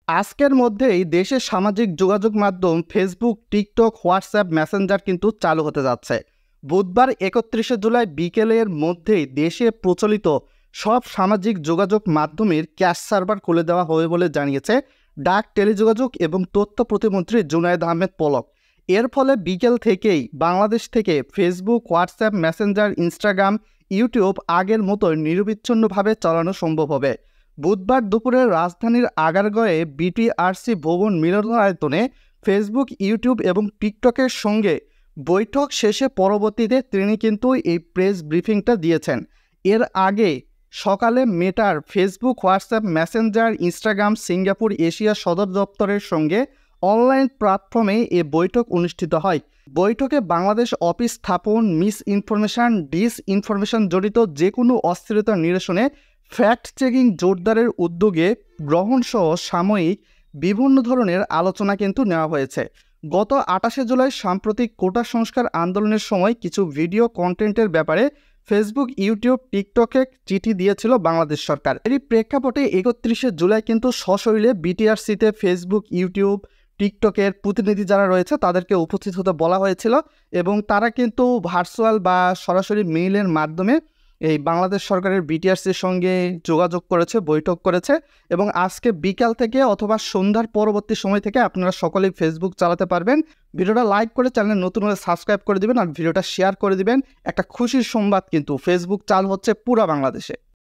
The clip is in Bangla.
আজকের মধ্যেই দেশের সামাজিক যোগাযোগ মাধ্যম ফেসবুক, টিকটক, হোয়াটসঅ্যাপ, মেসেঞ্জার কিন্তু চালু হতে যাচ্ছে। বুধবার 31শে জুলাই বিকেলের মধ্যেই দেশে প্রচলিত সব সামাজিক যোগাযোগ মাধ্যমের ক্যাশ সার্ভার খুলে দেওয়া হবে বলে জানিয়েছে ডাক, টেলিযোগাযোগ এবং তথ্য প্রতিমন্ত্রী জুনায়েদ আহমেদ পলক। এর ফলে বিকেল থেকেই বাংলাদেশ থেকে Facebook, WhatsApp, Messenger, Instagram, YouTube আগের মতো নিরবিচ্ছিন্নভাবে চালানো সম্ভব হবে। বুধবার দুপুরে রাজধানীর আগারগাঁওয়ে বিটিআরসি ভবন মিলনায়তনে ফেসবুক, ইউটিউব এবং টিকটকের সঙ্গে বৈঠক শেষে পরবর্তীতে তিনি কিন্তু এই প্রেস ব্রিফিংটা দিয়েছেন। এর আগে সকালে মেটার Facebook, WhatsApp, Messenger, Instagram, Singapore Asia সদর দপ্তরের সঙ্গে অনলাইন প্ল্যাটফর্মে এ বৈঠক অনুষ্ঠিত হয়। বৈঠকে বাংলাদেশ অফিস স্থাপন, মিস ইনফরমেশন, ডিস ইনফরমেশন জড়িত যে কোনো অস্থিরতা নিরসনে ফ্যাক্ট চেকিং জোরদারের উদ্যোগে গ্রহণসহ সাময়িক বিভিন্ন ধরনের আলোচনা কিন্তু নেওয়া হয়েছে। গত 28শে জুলাই সাম্প্রতিক কোটা সংস্কার আন্দোলনের সময় কিছু ভিডিও কন্টেন্টের ব্যাপারে ফেসবুক, ইউটিউব, টিকটকে চিঠি দিয়েছিল বাংলাদেশ সরকার। এরই প্রেক্ষাপটে 31শে জুলাই কিন্তু সশরীরে বিটিআরসিতে ফেসবুক, ইউটিউব, টিকটকের প্রতিনিধি যারা রয়েছে তাদেরকে উপস্থিত হতে বলা হয়েছিল এবং তারা কিন্তু ভার্চুয়াল বা সরাসরি মেইলের মাধ্যমে এই বাংলাদেশ সরকারের বিটিআরসির সঙ্গে যোগাযোগ করেছে, বৈঠক করেছে এবং আজকে বিকাল থেকে অথবা সন্ধ্যার পরবর্তী সময় থেকে আপনারা সকলেই ফেসবুক চালাতে পারবেন। ভিডিওটা লাইক করে চ্যানেল নতুন হলে সাবস্ক্রাইব করে দিবেন আর ভিডিওটা শেয়ার করে দিবেন। একটা খুশির সংবাদ, কিন্তু ফেসবুক চালু হচ্ছে পুরো বাংলাদেশে।